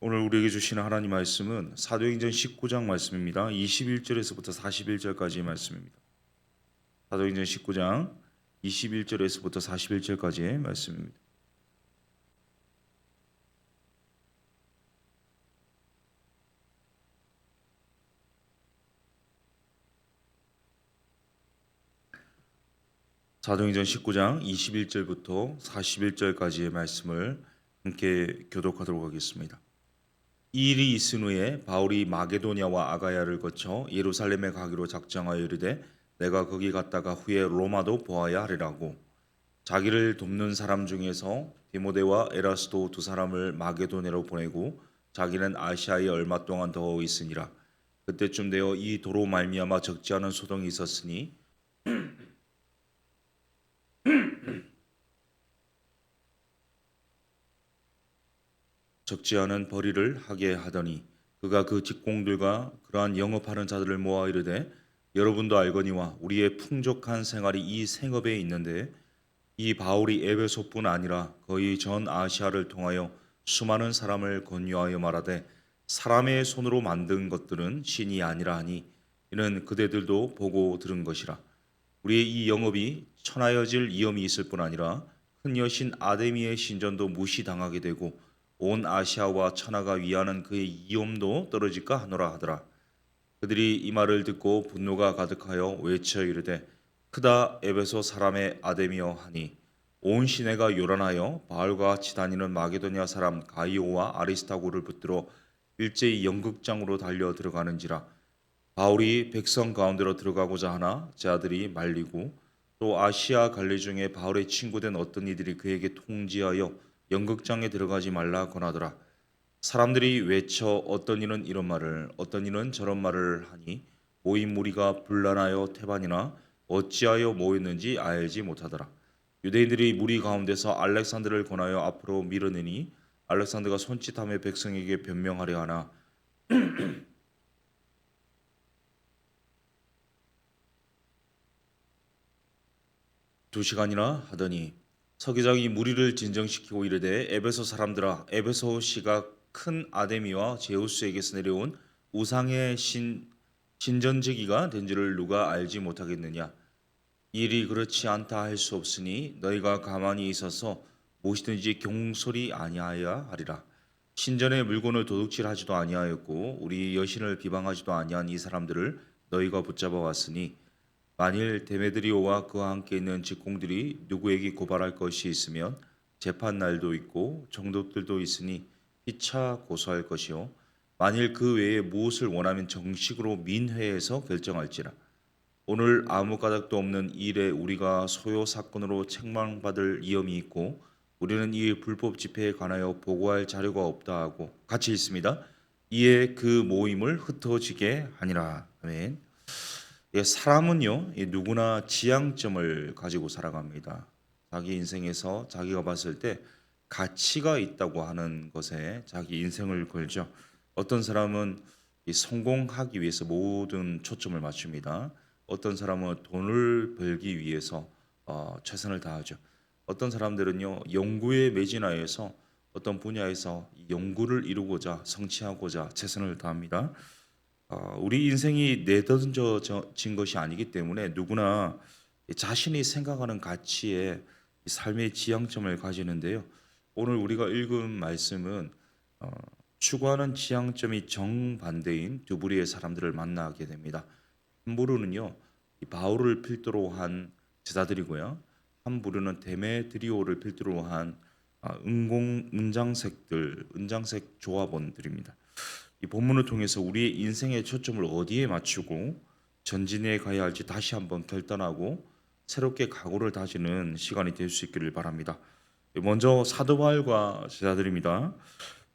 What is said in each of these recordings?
오늘 우리에게 주시는 하나님 말씀은 사도행전 19장 말씀입니다. 21절에서부터 41절까지의 말씀입니다. 사도행전 19장 21절에서부터 41절까지의 말씀입니다. 사도행전 19장 21절부터 41절까지의 말씀을 함께 교독하도록 하겠습니다. 이 일이 있은 후에 바울이 마게도냐와 아가야를 거쳐 예루살렘에 가기로 작정하여 이르되 내가 거기 갔다가 후에 로마도 보아야 하리라고. 자기를 돕는 사람 중에서 디모데와 에라스도 두 사람을 마게도냐로 보내고 자기는 아시아에 얼마 동안 더 있으니라. 그때쯤 되어 이 도로 말미암아 적지 않은 소동이 있었으니 적지 않은 벌이를 하게 하더니 그가 그 직공들과 그러한 영업하는 자들을 모아 이르되 여러분도 알거니와 우리의 풍족한 생활이 이 생업에 있는데 이 바울이 에베소뿐 아니라 거의 전 아시아를 통하여 수많은 사람을 권유하여 말하되 사람의 손으로 만든 것들은 신이 아니라 하니 이는 그대들도 보고 들은 것이라. 우리의 이 영업이 천하여질 위험이 있을 뿐 아니라 큰 여신 아데미의 신전도 무시당하게 되고 온 아시아와 천하가 위하는 그의 위엄도 떨어질까 하노라 하더라. 그들이 이 말을 듣고 분노가 가득하여 외쳐 이르되 크다 에베소 사람의 아데미여 하니 온 시내가 요란하여 바울과 같이 다니는 마게도냐 사람 가이오와 아리스타고를 붙들어 일제히 연극장으로 달려 들어가는지라. 바울이 백성 가운데로 들어가고자 하나 제 아들이 말리고 또 아시아 갈리 중에 바울의 친구된 어떤 이들이 그에게 통지하여 연극장에 들어가지 말라 권하더라. 사람들이 외쳐 어떤 이는 이런 말을 어떤 이는 저런 말을 하니 모인 무리가 분란하여 태반이나 어찌하여 모였는지 알지 못하더라. 유대인들이 무리 가운데서 알렉산드를 권하여 앞으로 밀어내니 알렉산드가 손짓하며 백성에게 변명하려 하나 두 시간이나 하더니 서기장이 무리를 진정시키고 이르되 에베소 사람들아 에베소 시가 큰 아데미와 제우스에게서 내려온 우상의 신전제기가 된 줄을 누가 알지 못하겠느냐. 이 일이 그렇지 않다 할 수 없으니 너희가 가만히 있어서 무엇이든지 경솔이 아니하여야 하리라. 신전의 물건을 도둑질하지도 아니하였고 우리 여신을 비방하지도 아니한 이 사람들을 너희가 붙잡아 왔으니 만일 데메드리오와 그와 함께 있는 직공들이 누구에게 고발할 것이 있으면 재판 날도 있고 정독들도 있으니 피차 고소할 것이요 만일 그 외에 무엇을 원하면 정식으로 민회에서 결정할지라. 오늘 아무 까닭도 없는 일에 우리가 소요 사건으로 책망받을 위험이 있고 우리는 이 불법 집회에 관하여 보고할 자료가 없다 하고 같이 있습니다. 이에 그 모임을 흩어지게 하니라. 아멘. 예, 사람은요, 누구나 지향점을 가지고 살아갑니다. 자기 인생에서 자기가 봤을 때 가치가 있다고 하는 것에 자기 인생을 걸죠. 어떤 사람은 성공하기 위해서 모든 초점을 맞춥니다. 어떤 사람은 돈을 벌기 위해서 최선을 다하죠. 어떤 사람들은요, 연구에 매진하여서 어떤 분야에서 연구를 이루고자 성취하고자 최선을 다합니다. 우리 인생이 내던져진 것이 아니기 때문에 누구나 자신이 생각하는 가치에 삶의 지향점을 가지는데요. 오늘 우리가 읽은 말씀은 어, 추구하는 지향점이 정반대인 두 부류의 사람들을 만나게 됩니다. 한 부류는요, 이 바울을 필두로 한 제자들이고요. 한 부류는 데메드리오를 필두로 한 은장색 조합원들입니다. 이 본문을 통해서 우리의 인생의 초점을 어디에 맞추고 전진해 가야 할지 다시 한번 결단하고 새롭게 각오를 다지는 시간이 될 수 있기를 바랍니다. 먼저 사도 바울과 제자들입니다.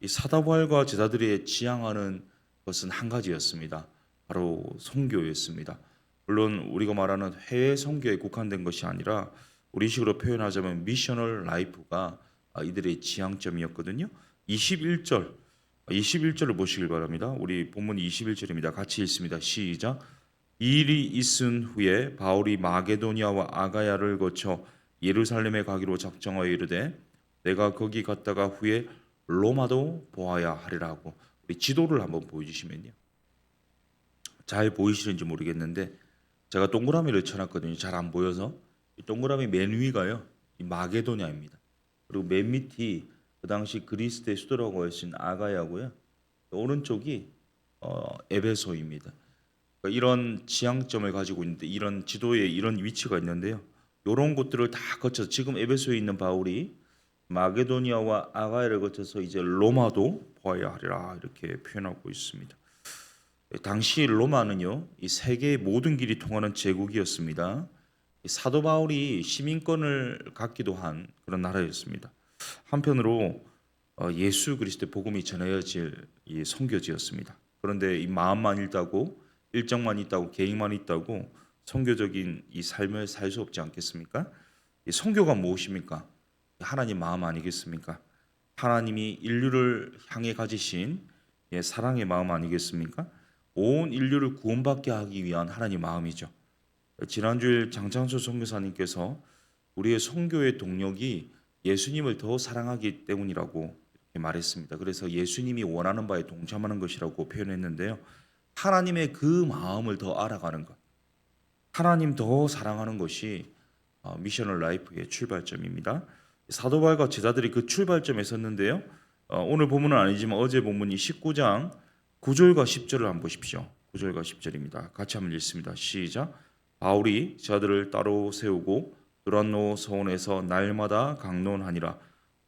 이 사도 바울과 제자들이 지향하는 것은 한 가지였습니다. 바로 선교였습니다. 물론 우리가 말하는 해외 선교에 국한된 것이 아니라 우리식으로 표현하자면 미셔널 라이프가 이들의 지향점이었거든요. 21절 21절을 보시길 바랍니다. 우리 본문 21절입니다. 같이 읽습니다. 시작. 이 일이 있은 후에 바울이 마게도니아와 아가야를 거쳐 예루살렘에 가기로 작정하여 이르되 내가 거기 갔다가 후에 로마도 보아야 하리라고 우리 지도를 한번 보여주시면요. 잘 보이시는지 모르겠는데 제가 동그라미를 쳐놨거든요. 잘 안 보여서 이 동그라미 맨 위가요. 이 마게도냐입니다. 그리고 맨 밑이 그 당시 그리스의 수도라고 할 수 있는 아가야고요. 오른쪽이 에베소입니다. 그러니까 이런 지향점을 가지고 있는데 이런 지도에 이런 위치가 있는데요. 이런 곳들을 다 거쳐서 지금 에베소에 있는 바울이 마게도니아와 아가야를 거쳐서 이제 로마도 보아야 하리라 이렇게 표현하고 있습니다. 당시 로마는요, 이 세계의 모든 길이 통하는 제국이었습니다. 사도 바울이 시민권을 갖기도 한 그런 나라였습니다. 한편으로 예수 그리스도의 복음이 전해질 이 선교지였습니다. 그런데 이 마음만 있다고 일정만 있다고 계획만 있다고 선교적인 이 삶을 살 수 없지 않겠습니까? 이 선교가 무엇입니까? 하나님 마음 아니겠습니까? 하나님이 인류를 향해 가지신 사랑의 마음 아니겠습니까? 온 인류를 구원받게 하기 위한 하나님 마음이죠. 지난주에 장창수 선교사님께서 우리의 선교의 동력이 예수님을 더 사랑하기 때문이라고 이렇게 말했습니다. 그래서 예수님이 원하는 바에 동참하는 것이라고 표현했는데요. 하나님의 그 마음을 더 알아가는 것, 하나님 더 사랑하는 것이 미셔널 라이프의 출발점입니다. 사도 바울과 제자들이 그 출발점에 섰는데요. 오늘 본문은 아니지만 어제 본문이 19장 9절과 10절을 한번 보십시오. 9절과 10절입니다. 같이 한번 읽습니다. 시작. 바울이 제자들을 따로 세우고 두란노 서원에서 날마다 강론하니라.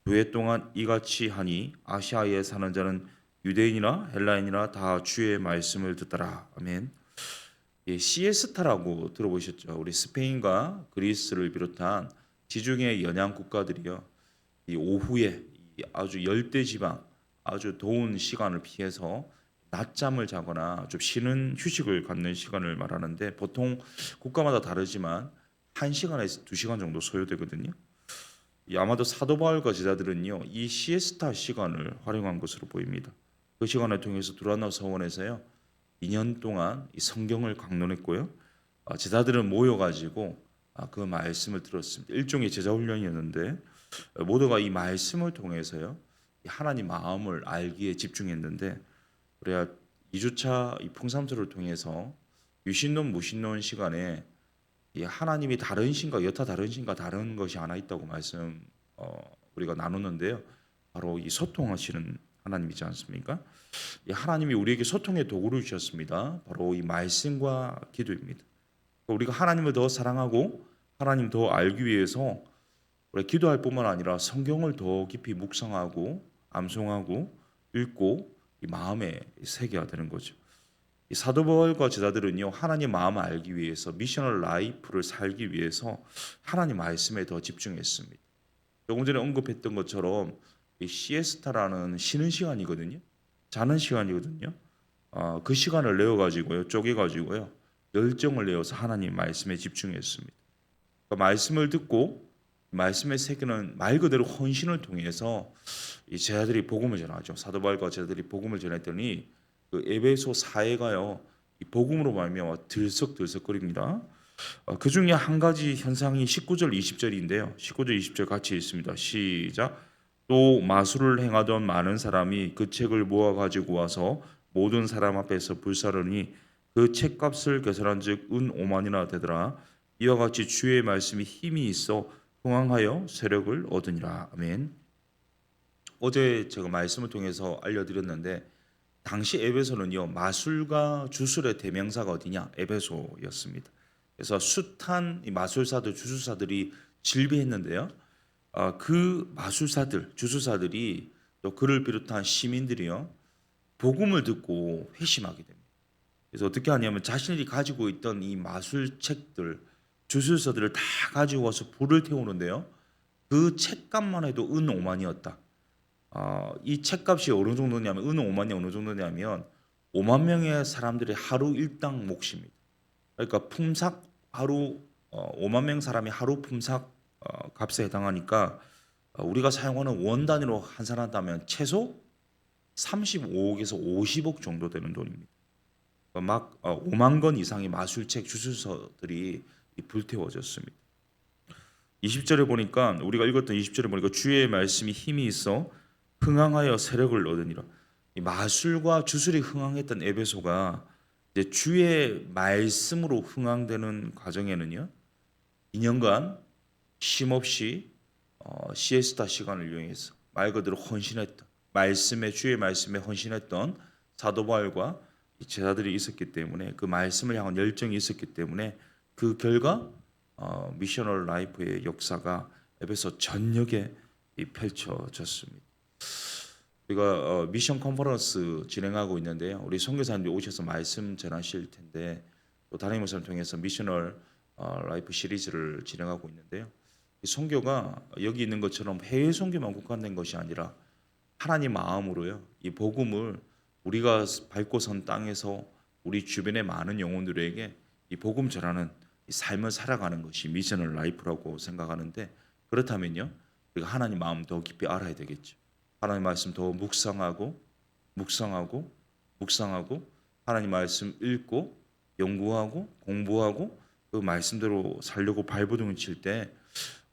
교회 동안 이같이 하니 아시아에 사는 자는 유대인이나 헬라인이나 다 주의 말씀을 듣더라. 아멘. 시에스타라고 들어보셨죠? 우리 스페인과 그리스를 비롯한 지중해 연안 국가들이요. 이 오후에 이 아주 열대 지방, 아주 더운 시간을 피해서 낮잠을 자거나 좀 쉬는 휴식을 갖는 시간을 말하는데 보통 국가마다 다르지만 1시간에서 2시간 정도 소요되거든요. 아마도 사도 바울과 제자들은요. 이 시에스타 시간을 활용한 것으로 보입니다. 그 시간을 통해서 두라노 서원에서요. 2년 동안 이 성경을 강론했고요. 제자들은 모여가지고 그 말씀을 들었습니다. 일종의 제자 훈련이었는데 모두가 이 말씀을 통해서요. 하나님 마음을 알기에 집중했는데 그래야 2주차 이 풍삼수를 통해서 유신론 무신론 시간에 이 하나님이 다른 신과 여타 다른 신과 다른 것이 하나 있다고 말씀 우리가 나누는데요. 바로 이 소통하시는 하나님이지 않습니까? 이 하나님이 우리에게 소통의 도구를 주셨습니다. 바로 이 말씀과 기도입니다. 우리가 하나님을 더 사랑하고 하나님 더 알기 위해서 우리 기도할 뿐만 아니라 성경을 더 깊이 묵상하고 암송하고 읽고 이 마음에 새겨야 되는 거죠. 이 사도 바울과 제자들은요 하나님 마음을 알기 위해서 미셔널 라이프를 살기 위해서 하나님 말씀에 더 집중했습니다. 조금 전에 언급했던 것처럼 이 시에스타라는 쉬는 시간이거든요. 자는 시간이거든요. 그 시간을 내어 가지고요 쪼개 가지고요 열정을 내어서 하나님 말씀에 집중했습니다. 그 말씀을 듣고 말씀에 새기는 말 그대로 헌신을 통해서 이 제자들이 복음을 전하죠. 사도 바울과 제자들이 복음을 전했더니 그 에베소 사회가요 이 복음으로 말미암아 들썩들썩거립니다. 그 중에 한 가지 현상이 19절 20절인데요. 19절 20절 같이 읽습니다. 시작. 또 마술을 행하던 많은 사람이 그 책을 모아 가지고 와서 모든 사람 앞에서 불사르니 그 책값을 계산한즉 은 5만이나 되더라. 이와 같이 주의 말씀이 힘이 있어 흥황하여 세력을 얻으니라. 아멘. 어제 제가 말씀을 통해서 알려드렸는데 당시 에베소는요 마술과 주술의 대명사가 어디냐 에베소였습니다. 그래서 숱한 이 마술사들 주술사들이 질비했는데요. 그 마술사들 주술사들이 또 그를 비롯한 시민들이요 복음을 듣고 회심하게 됩니다. 그래서 어떻게 하냐면 자신들이 가지고 있던 이 마술책들 주술서들을 다 가지고 와서 불을 태우는데요. 그 책값만 해도 은 5만이었다. 이 책값이 어느 정도냐면 은 5만이 어느 정도냐면 5만 명의 사람들의 하루 일당 몫입니다. 그러니까 품삯 하루 5만 명 사람이 하루 품삯 값에 해당하니까 우리가 사용하는 원 단위로 환산한다면 최소 35억에서 50억 정도 되는 돈입니다. 막 5만 권 이상의 마술책 주술서들이 불태워졌습니다. 20절에 보니까 우리가 읽었던 20절에 보니까 주의 말씀이 힘이 있어 흥황하여 세력을 얻으니라. 이 마술과 주술이 흥황했던 에베소가 이제 주의 말씀으로 흥황되는 과정에는요, 2년간 쉼없이 시에스타 시간을 이용해서 말 그대로 헌신했던 말씀에 주의 말씀에 헌신했던 사도 바울과 이 제자들이 있었기 때문에 그 말씀을 향한 열정이 있었기 때문에 그 결과 미셔널 라이프의 역사가 에베소 전역에 펼쳐졌습니다. 우리가 미션 컨퍼런스 진행하고 있는데요. 우리 선교사님들이 오셔서 말씀 전하실 텐데 또 다른 목사를 통해서 미셔널 라이프 시리즈를 진행하고 있는데요. 이 선교가 여기 있는 것처럼 해외 선교만 국한된 것이 아니라 하나님 마음으로요. 이 복음을 우리가 밟고 선 땅에서 우리 주변의 많은 영혼들에게 이 복음 전하는 이 삶을 살아가는 것이 미셔널 라이프라고 생각하는데 그렇다면요. 우리가 하나님 마음 더 깊이 알아야 되겠죠. 하나님 말씀 더 묵상하고 하나님 말씀 읽고 연구하고 공부하고 그 말씀대로 살려고 발버둥을 칠 때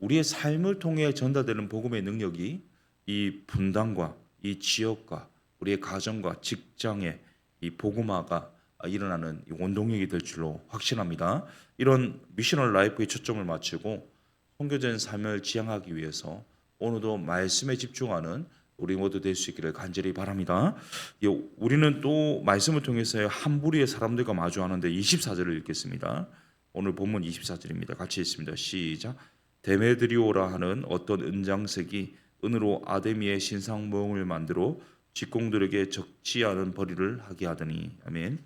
우리의 삶을 통해 전달되는 복음의 능력이 이 분당과 이 지역과 우리의 가정과 직장에 이 복음화가 일어나는 이 원동력이 될 줄로 확신합니다. 이런 미셔널 라이프에 초점을 맞추고 선교적인 삶을 지향하기 위해서 오늘도 말씀에 집중하는 우리 모두 될 수 있기를 간절히 바랍니다. 우리는 또 말씀을 통해서 한 부류의 사람들과 마주하는데 24절을 읽겠습니다. 오늘 본문 24절입니다. 같이 읽습니다. 시작. 데메드리오라 하는 어떤 은장색이 은으로 아데미의 신상 모형을 만들어 직공들에게 적지 않은 벌이를 하게 하더니. 아멘.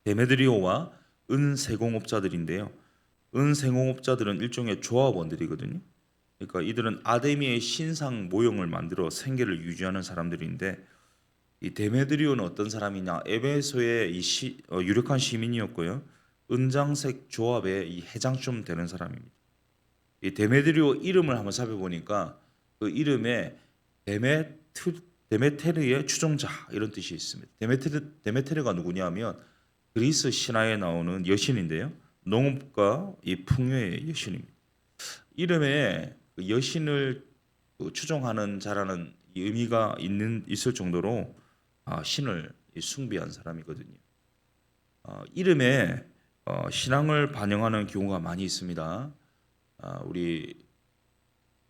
데메드리오와 은세공업자들인데요. 은세공업자들은 일종의 조합원들이거든요. 그러니까 이들은 아데미의 신상 모형을 만들어 생계를 유지하는 사람들인데 이 데메드리오는 어떤 사람이냐? 에베소의 유력한 시민이었고요. 은장색 조합의 이 회장쯤 되는 사람입니다. 이 데메드리오 이름을 한번 살펴보니까 그 이름에 데메테르의 추종자 이런 뜻이 있습니다. 데메테르가 누구냐면 그리스 신화에 나오는 여신인데요. 농업과 이 풍요의 여신입니다. 이름에 여신을 추종하는 자라는 의미가 있을 정도로 신을 숭배한 사람이거든요. 이름에 신앙을 반영하는 경우가 많이 있습니다. 우리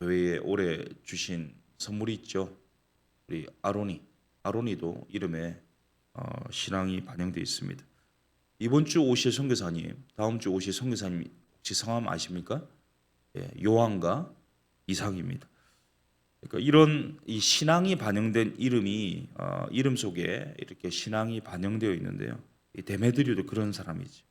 교회에 올해 주신 선물이 있죠. 우리 아로니도 이름에 신앙이 반영되어 있습니다. 이번 주 오실 선교사님, 다음 주 오실 선교사님 혹시 성함 아십니까? 요한과 이삭입니다. 그러니까 이런 이 신앙이 반영된 이름이 이름 속에 이렇게 신앙이 반영되어 있는데요. 이 데메드리오도 그런 사람이지.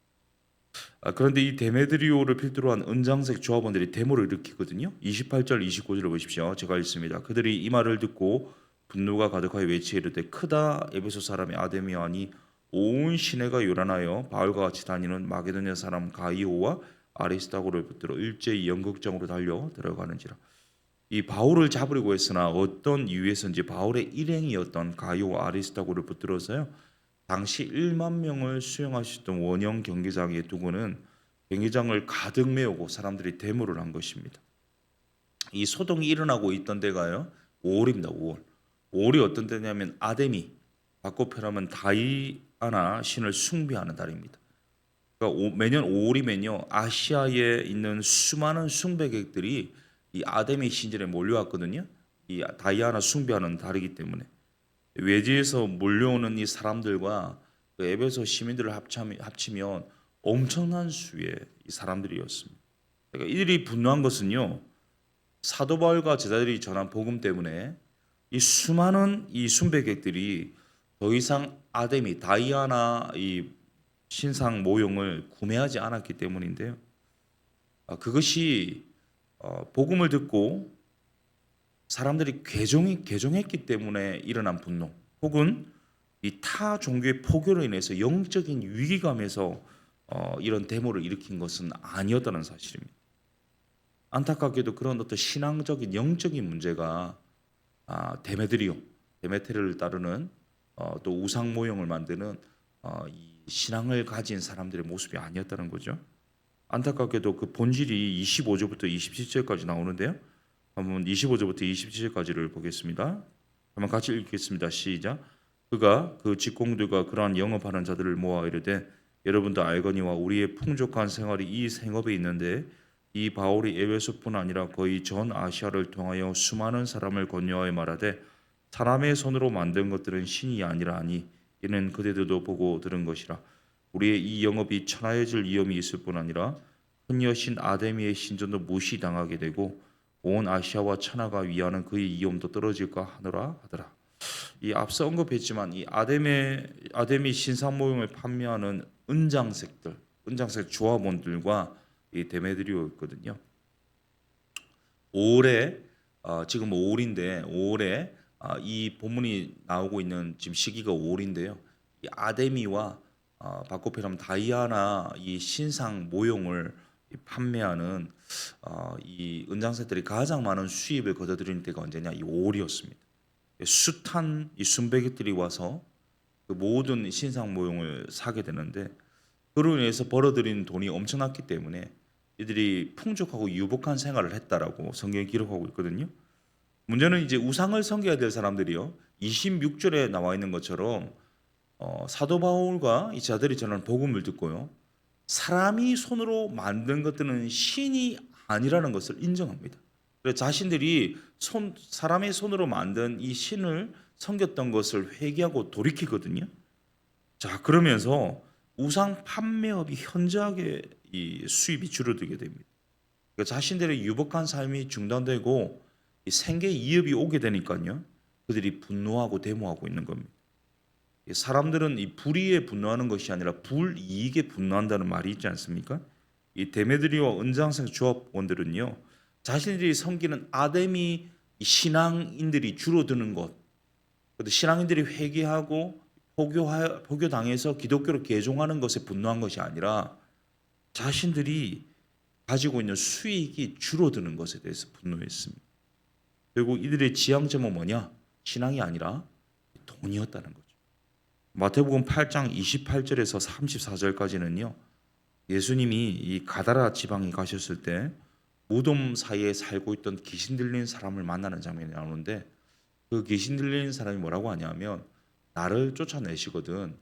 그런데 이 데메드리오를 필두로 한 은장색 조합원들이 데모를 일으키거든요. 28절 29절을 보십시오. 제가 읽습니다. 그들이 이 말을 듣고 분노가 가득하여 외치어 이르되 크다 에베소 사람의 아데미아니 온 시내가 요란하여 바울과 같이 다니는 마게도냐 사람 가이오와 아리스타고를 붙들어 일제히 연극장으로 달려 들어가는지라. 이 바울을 잡으려고 했으나 어떤 이유에서인지 바울의 일행이었던 가이오와 아리스타고를 붙들어서요. 당시 1만 명을 수용할 수 있던 원형 경기장에 두고는 경기장을 가득 메우고 사람들이 데모를 한 것입니다. 이 소동이 일어나고 있던 데가요. 5월입니다. 5월. 5월이 어떤 때냐면 아데미, 바꿔 표현하면 다이아나 신을 숭배하는 달입니다. 그러니까 매년 5월이면요. 아시아에 있는 수많은 숭배객들이 이 아데미 신전에 몰려왔거든요. 이 다이아나 숭배하는 달이기 때문에. 외지에서 몰려오는 이 사람들과 그 에베소 시민들을 합치면 엄청난 수의 이 사람들이었습니다. 그러니까 이들이 분노한 것은요. 사도 바울과 제자들이 전한 복음 때문에 이 수많은 이 숭배객들이 더 이상 아데미, 다이아나 이 신상 모형을 구매하지 않았기 때문인데요. 그것이 복음을 듣고 사람들이 개종했기 때문에 일어난 분노, 혹은 이 타 종교의 포교로 인해서 영적인 위기감에서 이런 데모를 일으킨 것은 아니었다는 사실입니다. 안타깝게도 그런 어떤 신앙적인 영적인 문제가 데메테르를 따르는 또 우상 모형을 만드는 이 신앙을 가진 사람들의 모습이 아니었다는 거죠. 안타깝게도 그 본질이 25절부터 27절까지 나오는데요. 한번 25절부터 27절까지를 보겠습니다. 한번 같이 읽겠습니다. 시작. 그가 그 직공들과 그러한 영업하는 자들을 모아 이르되 여러분도 알거니와 우리의 풍족한 생활이 이 생업에 있는데 이 바울이 에베소뿐 아니라 거의 전 아시아를 통하여 수많은 사람을 권유하여 말하되 사람의 손으로 만든 것들은 신이 아니라 하니 이는 그대들도 보고 들은 것이라. 우리의 이 영업이 천하여질 위험이 있을 뿐 아니라 큰 여신 아데미의 신전도 무시당하게 되고 온 아시아와 천하가 위하는 그의 위엄도 떨어질까 하노라 하더라. 이 앞서 언급했지만 이 아데미 신상 모형을 판매하는 은장색 조합원들과 이 데메드리오였거든요. 5월에 지금 5월인데 5월에 이 본문이 나오고 있는 지금 시기가 5월인데요. 이 아데미와 바코페람 다이아나 이 신상 모형을 판매하는 이 은장색들이 가장 많은 수입을 거둬들이는 때가 언제냐? 이 5월이었습니다. 숱한 이 순백들이 와서 그 모든 신상 모형을 사게 되는데 그로 인해서 벌어들인 돈이 엄청났기 때문에 이들이 풍족하고 유복한 생활을 했다라고 성경이 기록하고 있거든요. 문제는 이제 우상을 섬겨야 될 사람들이요. 26절에 나와 있는 것처럼 사도 바울과 이 자들이 전하는 복음을 듣고요. 사람이 손으로 만든 것들은 신이 아니라는 것을 인정합니다. 그래서 자신들이 사람의 손으로 만든 이 신을 섬겼던 것을 회개하고 돌이키거든요. 자, 그러면서 우상 판매업이 현저하게 이 수입이 줄어들게 됩니다. 그러니까 자신들의 유복한 삶이 중단되고 이 생계 이업이 오게 되니까요. 그들이 분노하고 데모하고 있는 겁니다. 사람들은 이 불의에 분노하는 것이 아니라 불이익에 분노한다는 말이 있지 않습니까? 이 데메드리와 은장색 조합원들은요. 자신들이 섬기는 아데미 신앙인들이 줄어드는 것, 신앙인들이 회개하고 포교당해서 기독교로 개종하는 것에 분노한 것이 아니라 자신들이 가지고 있는 수익이 줄어드는 것에 대해서 분노했습니다. 결국 이들의 지향점은 뭐냐? 신앙이 아니라 돈이었다는 거죠. 마태복음 8장 28절에서 34절까지는요. 예수님이 이 가다라 지방에 가셨을 때 무덤 사이에 살고 있던 귀신 들린 사람을 만나는 장면이 나오는데 그 귀신 들린 사람이 뭐라고 하냐면 나를 쫓아내시거든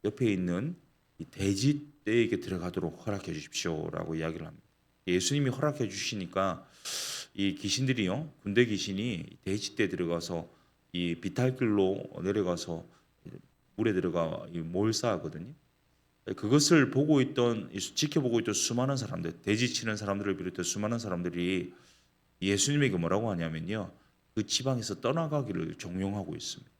옆에 있는 이 돼지떼에게 들어가도록 허락해 주십시오라고 이야기를 합니다. 예수님이 허락해 주시니까 이 귀신들이요 군대 귀신이 돼지떼에 들어가서 이 비탈길로 내려가서 물에 들어가 몰사하거든요. 그것을 보고 있던 지켜보고 있던 수많은 사람들, 돼지 치는 사람들을 비롯해 수많은 사람들이 예수님에게 뭐라고 하냐면요, 그 지방에서 떠나가기를 종용하고 있습니다.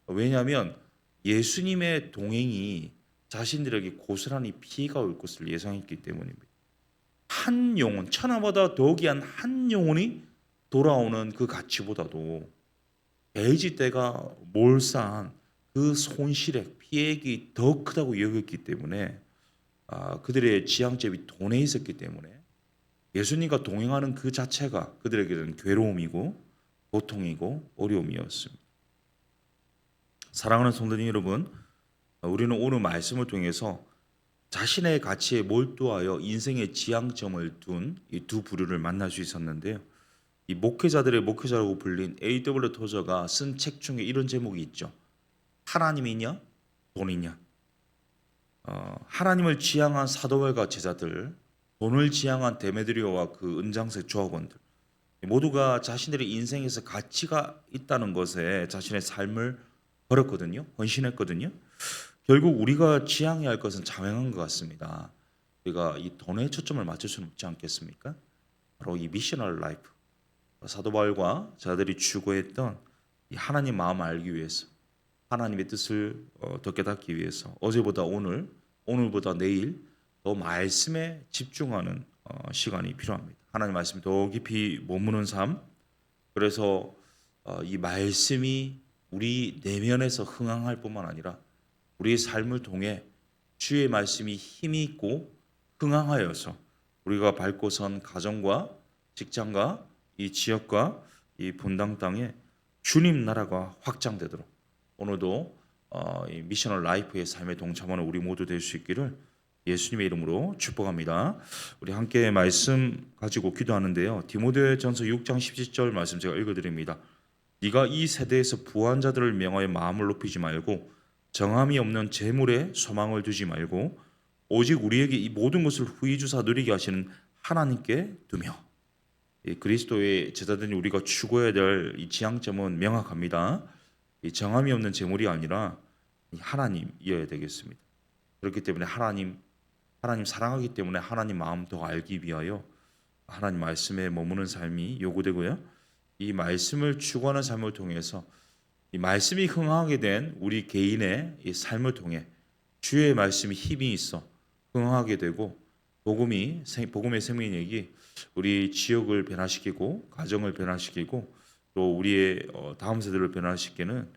왜냐하면 예수님의 동행이 자신들에게 고스란히 피해가 올 것을 예상했기 때문입니다. 한 영혼, 천하보다 더 귀한 한 영혼이 돌아오는 그 가치보다도 돼지떼가 몰사한 그 손실액, 피해액이 더 크다고 여겼기 때문에 그들의 지향점이 돈에 있었기 때문에 예수님과 동행하는 그 자체가 그들에게는 괴로움이고 고통이고 어려움이었습니다. 사랑하는 성도님 여러분, 우리는 오늘 말씀을 통해서 자신의 가치에 몰두하여 인생의 지향점을 둔 이 두 부류를 만날 수 있었는데요. 이 목회자들의 목회자라고 불린 A.W. 토저가 쓴 책 중에 이런 제목이 있죠. 하나님이냐 돈이냐. 하나님을 지향한 사도들과 제자들, 돈을 지향한 데메드리오와 그 은장색 조합원들 모두가 자신들의 인생에서 가치가 있다는 것에 자신의 삶을 걸었거든요. 헌신했거든요. 결국 우리가 지향해야 할 것은 자명한 것 같습니다. 우리가 이 돈에 초점을 맞출 수는 없지 않겠습니까? 바로 이 미셔널 라이프, 사도 바울과 자들이 추구했던 이 하나님 마음을 알기 위해서, 하나님의 뜻을 더 깨닫기 위해서 어제보다 오늘, 오늘보다 내일 더 말씀에 집중하는 시간이 필요합니다. 하나님 말씀 더 깊이 머무는 삶. 그래서 이 말씀이 우리 내면에서 흥황할 뿐만 아니라 우리의 삶을 통해 주의 말씀이 힘이 있고 흥황하여서 우리가 밟고 선 가정과 직장과 이 지역과 이 본당 땅에 주님 나라가 확장되도록 오늘도 이 미셔널 라이프의 삶에 동참하는 우리 모두 될 수 있기를 예수님의 이름으로 축복합니다. 우리 함께 말씀 가지고 기도하는데요. 디모데전서 6장 17절 말씀 제가 읽어드립니다. 네가 이 세대에서 부한 자들을 명하여 마음을 높이지 말고 정함이 없는 재물에 소망을 두지 말고 오직 우리에게 이 모든 것을 후히 주사 누리게 하시는 하나님께 두며. 이 그리스도의 제자들이 우리가 추구해야 될 이 지향점은 명확합니다. 이 정함이 없는 재물이 아니라 하나님이어야 되겠습니다. 그렇기 때문에 하나님 사랑하기 때문에 하나님 마음 더 알기 위하여 하나님 말씀에 머무는 삶이 요구되고요. 이 말씀을 추구하는 삶을 통해서 이 말씀이 흥하게 된 우리 개인의 이 삶을 통해 주의 말씀이 힘이 있어 흥하게 되고 복음의 생명력이 우리 지역을 변화시키고 가정을 변화시키고 또 우리의 다음 세대를 변화시키는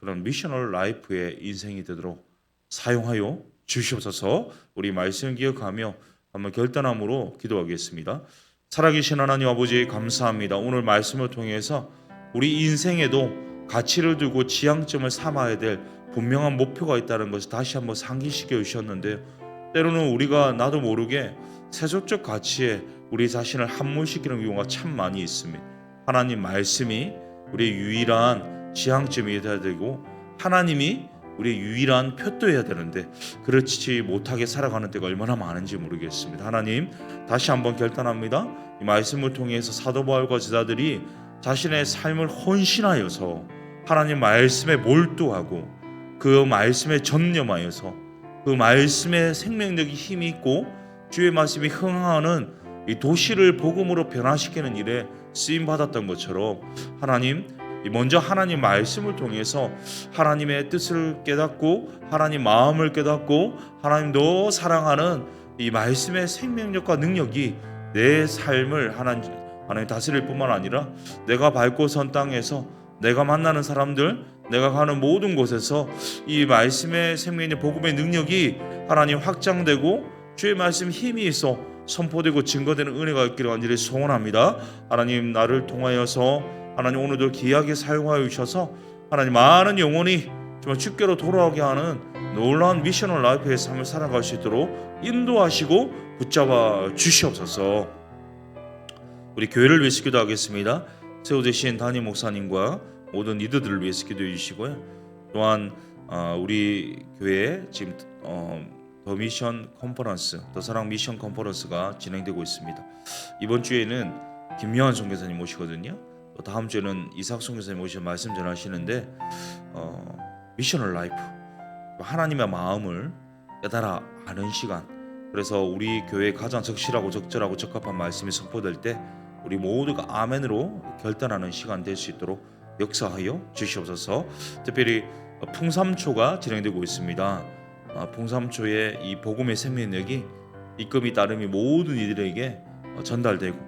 그런 미셔널 라이프의 인생이 되도록 사용하여 주시옵소서. 우리 말씀 기억하며 한번 결단함으로 기도하겠습니다. 살아계신 하나님 아버지 감사합니다. 오늘 말씀을 통해서 우리 인생에도 가치를 두고 지향점을 삼아야 될 분명한 목표가 있다는 것을 다시 한번 상기시켜 주셨는데요. 때로는 우리가 나도 모르게 세속적 가치에 우리 자신을 함몰시키는 경우가 참 많이 있습니다. 하나님 말씀이 우리의 유일한 지향점이 되어야 되고 하나님이 우리의 유일한 표도해야 되는데 그렇지 못하게 살아가는 때가 얼마나 많은지 모르겠습니다. 하나님 다시 한번 결단합니다. 이 말씀을 통해서 사도 바울과 제자들이 자신의 삶을 헌신하여서 하나님 말씀에 몰두하고 그 말씀에 전념하여서 그 말씀에 생명력이 힘이 있고 주의 말씀이 흥하는 이 도시를 복음으로 변화시키는 일에 쓰임 받았던 것처럼 하나님 먼저 하나님 말씀을 통해서 하나님의 뜻을 깨닫고 하나님 마음을 깨닫고 하나님 더 사랑하는 이 말씀의 생명력과 능력이 내 삶을 하나님 다스릴 뿐만 아니라 내가 밟고 선 땅에서 내가 만나는 사람들 내가 가는 모든 곳에서 이 말씀의 생명력 복음의 능력이 하나님 확장되고 주의 말씀 힘이 있어 선포되고 증거되는 은혜가 있기를 간절히 소원합니다. 하나님 나를 통하여서 하나님 오늘도 귀하게 사용하여 주셔서 하나님 많은 영혼이 정말 주께로 돌아오게 하는 놀라운 미셔널 라이프의 삶을 살아갈 수 있도록 인도하시고 붙잡아 주시옵소서. 우리 교회를 위해서 기도하겠습니다. 세워주신 담임 목사님과 모든 리더들을 위해서 기도해 주시고요. 또한 우리 교회 지금 더 미션 컨퍼런스, 더 사랑 미션 컨퍼런스가 진행되고 있습니다. 이번 주에는 김여한 선교사님 모시거든요. 또 다음 주에는 이삭 선교사님 모셔서 말씀 전하시는데 미셔널 라이프, 하나님의 마음을 깨달아 아는 시간. 그래서 우리 교회에 가장 적실하고 적절하고 적합한 말씀이 선포될 때 우리 모두가 아멘으로 결단하는 시간 될 수 있도록 역사하여 주시옵소서. 특별히 풍삼초가 진행되고 있습니다. 풍삼초의 이 복음의 생명력이 이금이 따름이 모든 이들에게 전달되고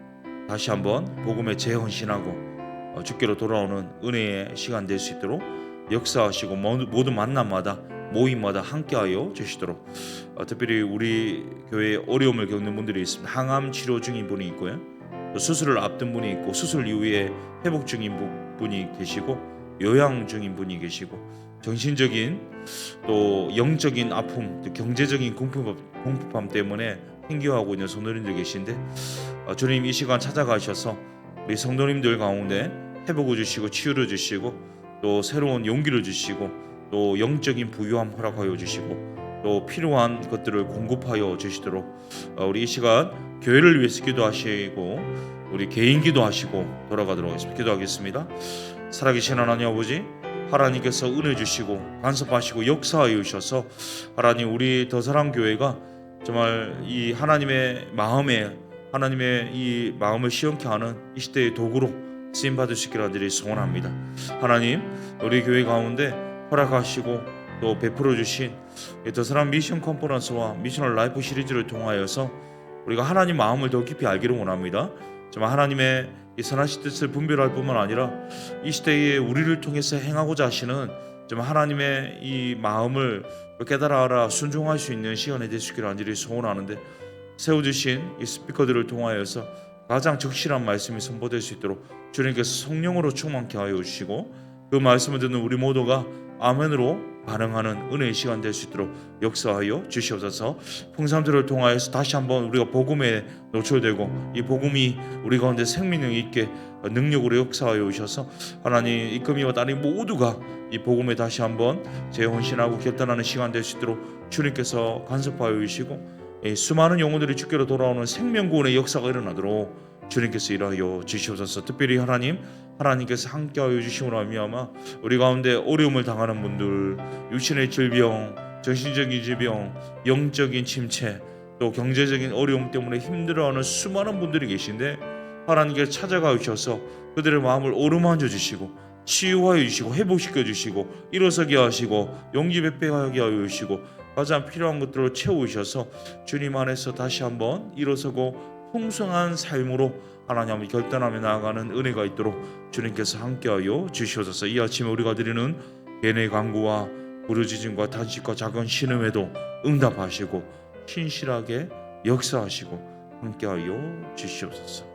다시 한번 복음에 재헌신하고 주께로 돌아오는 은혜의 시간 될 수 있도록 역사하시고 모든 만남마다 모임마다 함께하여 주시도록 특별히 우리 교회에 어려움을 겪는 분들이 있습니다. 항암 치료 중인 분이 있고요. 또 수술을 앞둔 분이 있고 수술 이후에 회복 중인 분이 계시고 요양 중인 분이 계시고 정신적인 또 영적인 아픔, 또 경제적인 공포감 때문에 힘겨워하고 있는 성도님들 계신데 주님 이 시간 찾아가셔서 우리 성도님들 가운데 회복을 주시고 치유를 주시고 또 새로운 용기를 주시고 또 영적인 부유함 허락하여 주시고 또 필요한 것들을 공급하여 주시도록 우리 이 시간 교회를 위해서 기도하시고 우리 개인 기도하시고 돌아가도록 하겠습니다. 기도하겠습니다. 살아계신 하나님 아버지, 하나님께서 은혜 주시고 간섭하시고 역사하여 주셔서 하나님 우리 더사랑 교회가 정말 이 하나님의 이 마음을 시원케 하는 이 시대의 도구로 쓰임 받을 수 있기를 간절히 소원합니다. 하나님 우리 교회 가운데 허락하시고 또 베풀어 주신 더사랑 미션 컨퍼런스와 미셔널 라이프 시리즈를 통하여서 우리가 하나님 마음을 더 깊이 알기를 원합니다. 정말 하나님의 이 선하신 뜻을 분별할 뿐만 아니라 이 시대에 우리를 통해서 행하고자 하시는 정말 하나님의 이 마음을 깨달아 순종할 수 있는 시간이 될 수 있기를 간절히 소원하는데 세워주신 이 스피커들을 통하여서 가장 적실한 말씀이 선포될 수 있도록 주님께서 성령으로 충만케 하여 주시고 그 말씀을 듣는 우리 모두가 아멘으로 반응하는 은혜의 시간 될 수 있도록 역사하여 주시옵소서. 풍삼들을 통하여서 다시 한번 우리가 복음에 노출되고 이 복음이 우리 가운데 생명력 있게 능력으로 역사하여 오셔서 하나님 이금이와 딸이 모두가 이 복음에 다시 한번 재혼신하고 결단하는 시간 될 수 있도록 주님께서 간섭하여 주시고 수많은 영혼들이 주께로 돌아오는 생명구원의 역사가 일어나도록 주님께서 일하여 주시옵소서. 특별히 하나님께서 함께하여 주심으로 말미암아 우리 가운데 어려움을 당하는 분들, 육신의 질병, 정신적인 질병, 영적인 침체, 또 경제적인 어려움 때문에 힘들어하는 수많은 분들이 계신데 하나님께서 찾아가 주셔서 그들의 마음을 어루만져 주시고 치유하여 주시고 회복시켜 주시고 일어서게 하시고 용기 백배하게 하여 주시고 가장 필요한 것들을 채우셔서 주님 안에서 다시 한번 일어서고 풍성한 삶으로 하나님을 결단하며 나아가는 은혜가 있도록 주님께서 함께하여 주시옵소서. 이 아침에 우리가 드리는 개인의 간구와 부르짖음과 탄식과 작은 신음에도 응답하시고 신실하게 역사하시고 함께하여 주시옵소서.